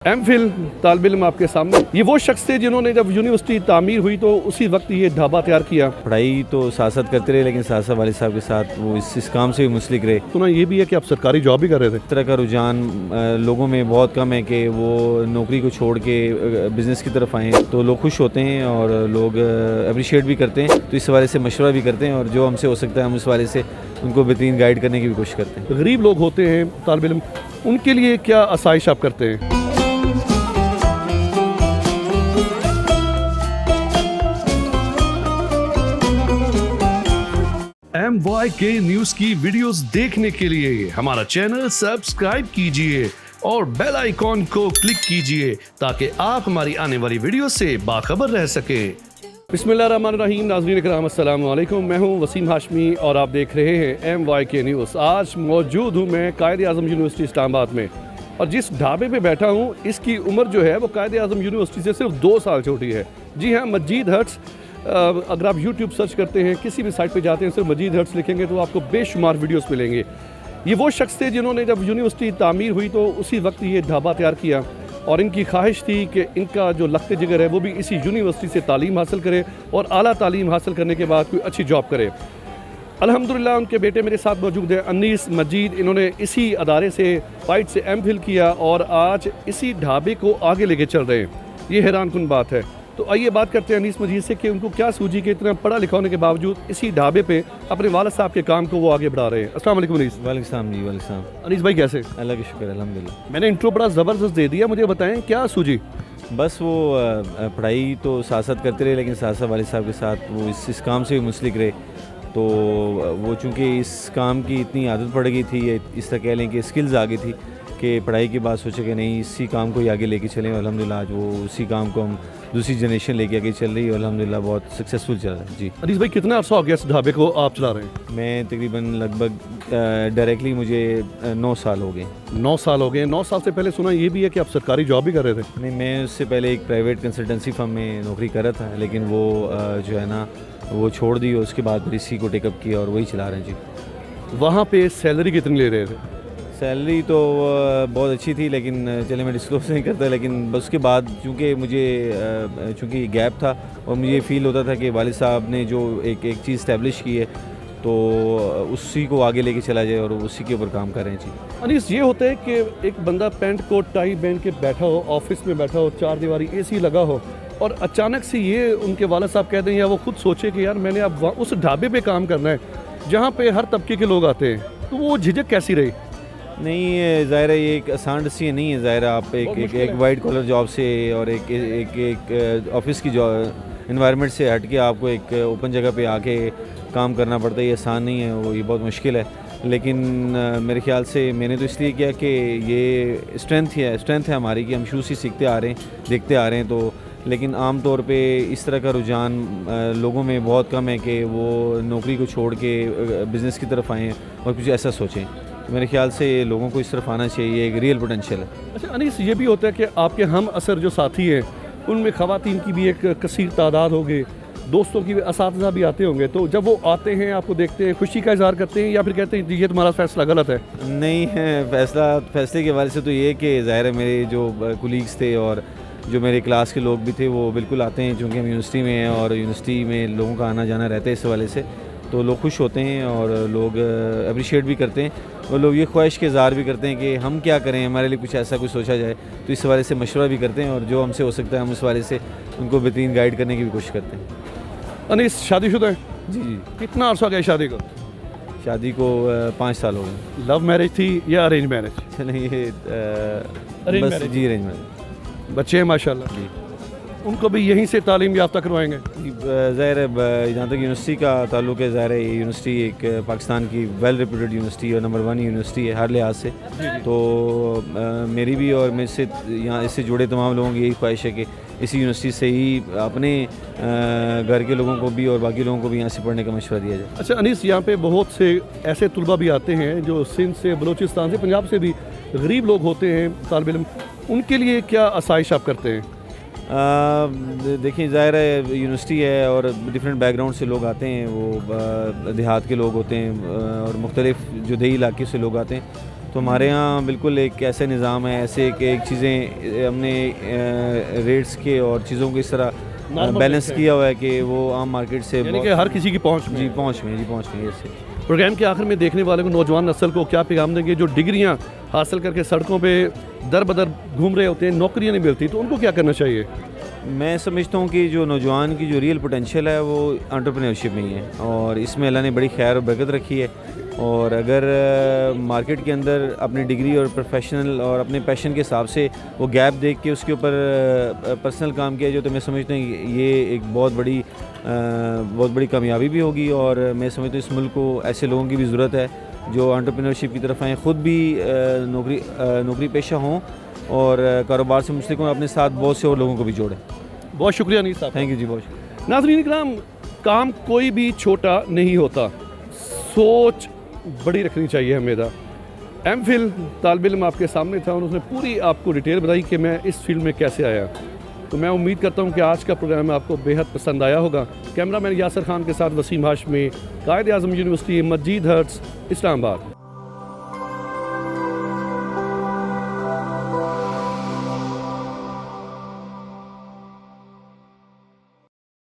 M Phil तालिब इल्म आपके सामने, ये वो शख्स थे जिन्होंने जब यूनिवर्सिटी तामीर हुई तो उसी वक्त ये ढाबा तैयार किया। पढ़ाई तो साथ साथ करते रहे, लेकिन साथ साथ वालिद साहब के साथ वो इस काम से भी मुंसलिक रहे। सुना ये भी है कि आप सरकारी जॉब भी कर रहे थे। इस तरह का रुझान लोगों में बहुत कम है कि वो नौकरी को छोड़ के बिज़नेस की तरफ आएँ, तो लोग खुश होते हैं और लोग अप्रिशिएट भी करते हैं, तो इस वाले से मशवरा भी करते हैं और जो हमसे हो सकता है हम उस वाले से उनको बेहतरीन गाइड करने की भी कोशिश करते हैं। गरीब लोग होते हैं तालिब इल्म, उनके लिए क्या आसाइश आप करते हैं? MYK न्यूज़ की वीडियोस देखने के लिए हमारा चैनल सब्सक्राइब कीजिए और बेल आइकॉन को क्लिक कीजिए ताकि आप हमारी आने वाली वीडियो से बाखबर रह सकें। बिस्मिल्लाहिर्रहमानिर्रहीम, नाज़रीन किराम अस्सलाम वालेकुम, मैं हूं वसीम हाशमी और आप देख रहे हैं MYK न्यूज़। आज मौजूद हूं मैं कायद-ए-आज़म यूनिवर्सिटी इस्लामाबाद में और जिस ढाबे पे बैठा हूं इसकी उम्र जो है वो कायद-ए-आज़म यूनिवर्सिटी से सिर्फ 2 साल छोटी है। जी हाँ, मजीद हट्स। अगर आप YouTube सर्च करते हैं, किसी भी साइट पे जाते हैं, सिर्फ मजीद हट्स लिखेंगे तो आपको बेशुमार वीडियोस मिलेंगे। ये वो शख्स थे जिन्होंने जब यूनिवर्सिटी तामीर हुई तो उसी वक्त ये ढाबा तैयार किया और इनकी ख्वाहिश थी कि इनका जो लख्त जिगर है वो भी इसी यूनिवर्सिटी से तालीम हासिल करे और आला तालीम हासिल करने के बाद कोई अच्छी जॉब करे। अल्हम्दुलिल्लाह उनके बेटे मेरे साथ मौजूद हैं, अनीस मजीद। इन्होंने इसी अदारे से फाइट से MPhil किया और आज इसी ढाबे को आगे लेके चल रहे हैं। ये हैरान कुन बात है। तो आइए बात करते हैं अनीस मजीद से कि उनको क्या सूझी कि इतना पढ़ा लिखा होने के बावजूद इसी ढाबे पे अपने वालिद साहब के काम को वो आगे बढ़ा रहे हैं। अस्सलाम वालेकुम अनीस। वालेकुम सलाम जी। वालेकुम सलाम। अनीस भाई कैसे? अल्लाह का शुक्र, अल्हम्दुलिल्लाह। मैंने इंट्रो बड़ा ज़बरदस्त दे दिया, मुझे बताएं क्या सूझी? बस वो पढ़ाई तो साथ साथ करते रहे, लेकिन साथ साथ वालिद साहब के साथ वो इस काम से भी मुंसलिक रहे, तो वो चूँकि इस काम की इतनी आदत पड़ गई थी, या इस तरह कह लें कि स्किल्स आ गई थी कि पढ़ाई के बाद सोचे कि नहीं इसी काम को ही आगे लेके चलें। अल्हम्दुलिल्लाह आज वो उसी काम को हम दूसरी जनरेशन लेके आगे चल रही है, अल्हम्दुलिल्लाह बहुत सक्सेसफुल चल रहा है जी। अनीस भाई कितना अर्सा हो गया इस ढाबे को आप चला रहे हैं? मैं तकरीबन लगभग डायरेक्टली मुझे 9 साल हो गए। 9 साल हो गए। 9 साल से पहले सुना ये भी है कि आप सरकारी जॉब भी कर रहे थे। नहीं, मैं उससे पहले एक प्राइवेट कंसल्टेंसी फर्म में नौकरी कर रहा था, लेकिन वो जो है ना वो छोड़ दी और उसके बाद फिर इसी को टेकअप किया और वही चला रहे हैं जी। वहाँ पे सैलरी कितनी ले रहे थे? सैलरी तो बहुत अच्छी थी, लेकिन चले मैं डिस्क्लोज नहीं करता, लेकिन बस उसके बाद चूँकि मुझे चूँकि गैप था और मुझे फ़ील होता था कि वालिद साहब ने जो एक चीज़ इस्टेब्लिश की है तो उसी को आगे लेके चला जाए और उसी के ऊपर काम करें जी। अनीस ये होता है कि एक बंदा पैंट कोट टाई पहन के बैठा हो, ऑफिस में बैठा हो, 4 दीवारी AC लगा हो और अचानक से ये उनके वालिद साहब कहते हैं या वो खुद सोचे कि यार मैंने अब उस ढाबे पे काम करना है जहाँ पे हर तबके के लोग आते हैं, तो वो झिझक कैसी रही? नहीं, ज़ाहिर है ये एक आसान डिसीजन नहीं है। ज़ाहिर है आप एक वाइट कॉलर जॉब से और एक ऑफिस की जॉब इन्वायरमेंट से हट के आपको एक ओपन जगह पे आके काम करना पड़ता है। ये आसान नहीं है, वो ये बहुत मुश्किल है, लेकिन मेरे ख्याल से मैंने तो इसलिए किया कि ये स्ट्रेंथ है हमारी कि हम शुरू से सीखते आ रहे हैं, देखते आ रहे हैं। तो लेकिन आम तौर पे इस तरह का रुझान लोगों में बहुत कम है कि वो नौकरी को छोड़ के बिज़नेस की तरफ आएँ और कुछ ऐसा सोचें। मेरे ख्याल से लोगों को इस तरफ आना चाहिए, एक रियल पोटेंशियल है। अच्छा अनीस, ये भी होता है कि आपके हम असर जो साथी हैं उनमें ख़वातीन की भी एक कसीर तादाद होगी, दोस्तों की भी, असातिज़ा भी आते होंगे, तो जब वो आते हैं आपको देखते हैं खुशी का इजहार करते हैं या फिर कहते हैं ये तुम्हारा फैसला गलत है? नहीं है, फैसले के हवाले से तो ये कि ज़ाहिर है मेरे जो कुलीग्स थे और जो मेरे क्लास के लोग भी थे वो बिल्कुल आते हैं, चूँकि हम यूनिवर्सिटी में हैं और यूनिवर्सिटी में लोगों का आना जाना रहता है, इस हवाले से तो लोग खुश होते हैं और लोग अप्रिशिएट भी करते हैं और लोग ये ख्वाहिश के इज़हार भी करते हैं कि हम क्या करें, हमारे लिए कुछ ऐसा कुछ सोचा जाए, तो इस हवाले से मशवरा भी करते हैं और जो हमसे हो सकता है हम उस हवाले से उनको बेहतरीन गाइड करने की भी कोशिश करते हैं। अनीस शादीशुदा है? जी जी। कितना अर्सा हो गया शादी को? शादी को 5 साल हो गए। लव मैरिज थी या अरेंज मैरिज? नहीं, ये अरेंज बस मैरिज। जी अरेंज मैरिज। बच्चे हैं माशाल्लाह जी। उनको भी यहीं से तालीम याफ्ता करवाएंगे? ज़ाहिर है जहाँ तक यूनिवर्सिटी का ताल्लुक़ है, ज़ाहिर है ये यूनिवर्सिटी एक पाकिस्तान की वेल रेप्यूटेड यूनिवर्सिटी और नंबर 1 यूनिवर्सिटी है हर लिहाज से। तो मेरी भी और मेरे से यहाँ इससे जुड़े तमाम लोगों की यही ख्वाहिश है कि इसी यूनिवर्सिटी से ही अपने घर के लोगों को भी और बाकी लोगों को भी यहाँ से पढ़ने का मशवरा दिया जाए। अच्छा अनीस, यहाँ पे बहुत से ऐसे तुलबा भी आते हैं जो सिंध से, बलूचिस्तान से, पंजाब से भी गरीब लोग होते हैं तालिब इल्म, उनके लिए क्या आसाइश आप करते हैं? देखिए ज़ाहिर है यूनिवर्सिटी है और डिफरेंट बैकग्राउंड से लोग आते हैं, वो देहात के लोग होते हैं और मुख्तलिफ जो देही इलाके से लोग आते हैं, تو ہمارے یہاں بالکل ایک ایسا نظام ہے، ایسے کہ ایک چیزیں ہم نے ریٹس کے اور چیزوں کو اس طرح بیلنس کیا ہوا ہے کہ وہ عام مارکیٹ سے یعنی کہ ہر کسی کی پہنچ میں. جی پہنچ میں اس سے. پروگرام کے آخر میں دیکھنے والے کو نوجوان نسل کو کیا پیغام دیں گے جو ڈگریاں حاصل کر کے سڑکوں پہ در بدر گھوم رہے ہوتے ہیں، نوکریاں نہیں ملتی، تو ان کو کیا کرنا چاہیے؟ میں سمجھتا ہوں کہ جو نوجوان کی جو ریئل پوٹینشیل ہے وہ انٹرپرینورشپ میں ہی ہے، اور اس میں اللہ نے بڑی خیر و برکت رکھی ہے. اور اگر مارکیٹ کے اندر اپنی ڈگری اور پروفیشنل اور اپنے پیشن کے حساب سے وہ گیپ دیکھ کے اس کے اوپر پرسنل کام کیا جو، تو میں سمجھتا ہوں کہ یہ ایک بہت بڑی کامیابی بھی ہوگی. اور میں سمجھتا ہوں اس ملک کو ایسے لوگوں کی بھی ضرورت ہے جو انٹرپرینورشپ کی طرف آئیں، خود بھی نوکری پیشہ ہوں اور کاروبار سے منسلک ہوں، اپنے ساتھ بہت سے اور لوگوں کو بھی جوڑیں. بہت شکریہ انیس صاحب. تھینک یو جی، بہت شکریہ. ناظرین کرام، کام کوئی بھی چھوٹا نہیں ہوتا، سوچ بڑی رکھنی چاہیے ہمیں. ایم فل طالب علم آپ کے سامنے تھا اور اس نے پوری آپ کو ڈیٹیل بتائی کہ میں اس فیلڈ میں کیسے آیا. تو میں امید کرتا ہوں کہ آج کا پروگرام آپ کو بےحد پسند آیا ہوگا. کیمرہ مین یاسر خان کے ساتھ وسیم ہاشمی، قائد اعظم یونیورسٹی، مسجد ہٹس، اسلام آباد.